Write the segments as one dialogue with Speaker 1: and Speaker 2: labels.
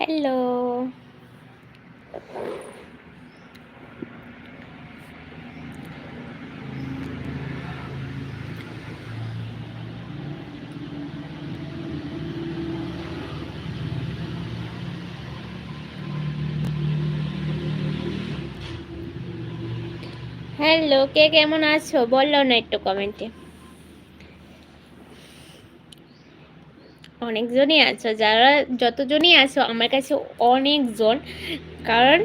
Speaker 1: Hello. Hello, কে কেমন আছো বললো না একটু কমেন্টে। অনেকজনই আছো, যারা যতজনই আছো আমার কাছে অনেকজন, কারণ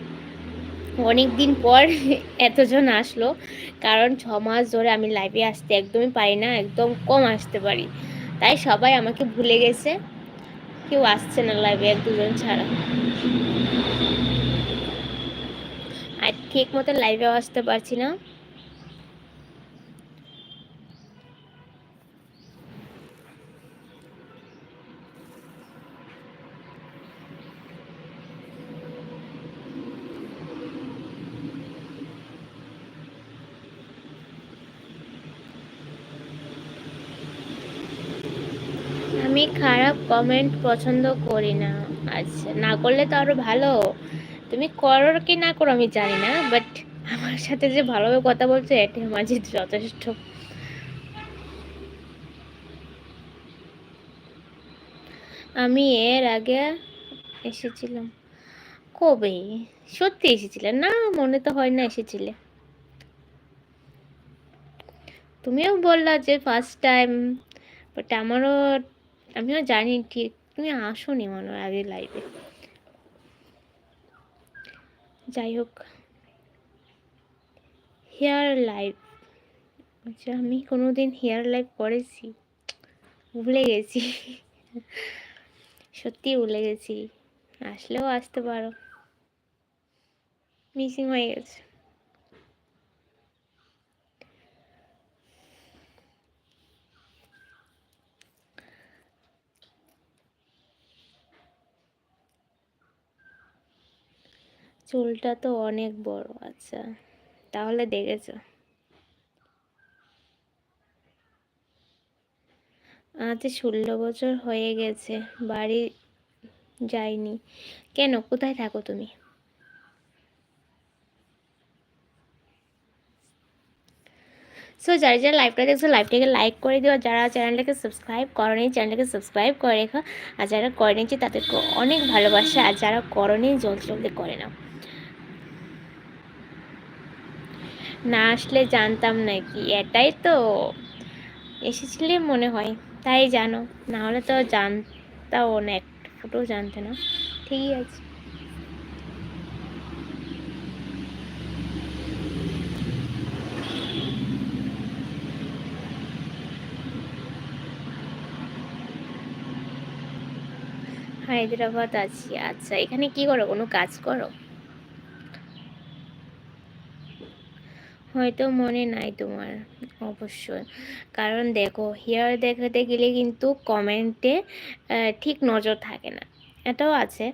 Speaker 1: অনেক দিন পর এতজন আসলো। কারণ 6 মাস ধরে আমি লাইভে আসতে একদমই পারি না, একদম কম আসতে পারি। তাই সবাই আমাকে ভুলে গেছে, কেউ আসছে না লাইভে 1-2 জন ছাড়া। আর ঠিক মতো লাইভেও আসতে পারছি না। আমি খারাপ কমেন্ট পছন্দ করি না। আচ্ছা, না করলে তো আরো ভালো। তুমি করো কি না করো আমি জানি না, বাট আমার সাথে যে ভালোভাবে কথা বলছো এটাই আমার যে যথেষ্ট। আমি এর আগে এসেছিলাম। কবে? সত্যি এসেছিলে না? মনে তো হয় না এসেছিলে। তুমিও বললা যে ফার্স্ট টাইম, বাট আমিও জানি ঠিক তুমি আসোনি মনে হয় আগে লাইভে। যাই হোক, হেয়ার লাইভ, আচ্ছা আমি কোনোদিন হেয়ার লাইভ করেছি? ভুলে গেছি, সত্যি ভুলে গেছি। আসলেও আসতে পারো, মিসিং হয়ে গেছে। চুলটা তো অনেক বড়, আচ্ছা তাহলে দেখেছো। আজ 16 বছর হয়ে গেছে, বাড়ি যাইনি। কেন, কোথায় থাকো তুমি? সো যারা যারা লাইভটা দেখছো লাইভটাকে লাইক করে দিও, যারা চ্যানেলটাকে সাবস্ক্রাইব করনি চ্যানেলটাকে সাবস্ক্রাইব করে রেখো, আর যারা করে নিয়েছে তাদেরকে অনেক ভালোবাসা, আর যারা করনি জলদি জলদি করে নাও। না আসলে জানতাম নাকি? এটাই তো, এসেছিলে মনে হয় তাই জানো, না হলে তো জানতাও না, এক ফুটও জানতে না। ঠিকই আছে। হায়দ্রাবাদ আছি, আচ্ছা এখানে কি করো, কোনো কাজ করো? হয়তো মনে নাই তোমার, অবশ্যই। কারণ দেখো, হেয়ার দেখাতে গেলে কিন্তু কমেন্টে ঠিক নজর থাকে না, এটাও আছে,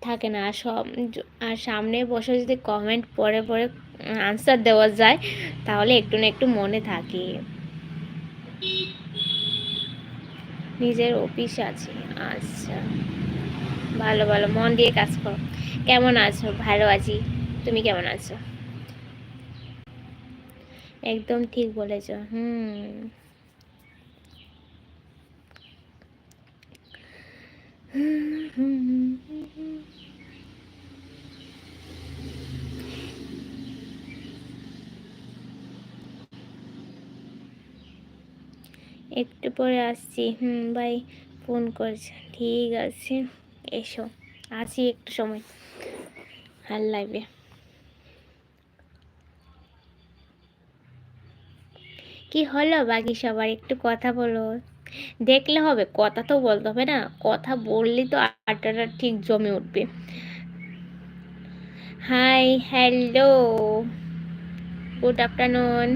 Speaker 1: থাকে না। আর আর সামনে বসে যদি কমেন্ট পড়ে পড়ে আনসার দেওয়া যায় তাহলে একটু না একটু মনে থাকে। নিজের অফিস আছে, আচ্ছা ভালো ভালো, মন দিয়ে কাজ করো। কেমন আছো? ভালো আছি, তুমি কেমন আছো? একদম ঠিক বলেছো, হুম। একটু পরে আসছি, ভাই ফোন করছে, ঠিক আছে এসো, আছি একটু সময় আর লাইভে। কি হলো বাকি সবার, একটু কথা বলো। দেখলে হবে, কথা তো বলতে হবে না, কথা বললেই তো আড্ডাটা ঠিক জমে উঠবে। Hi, hello, good afternoon.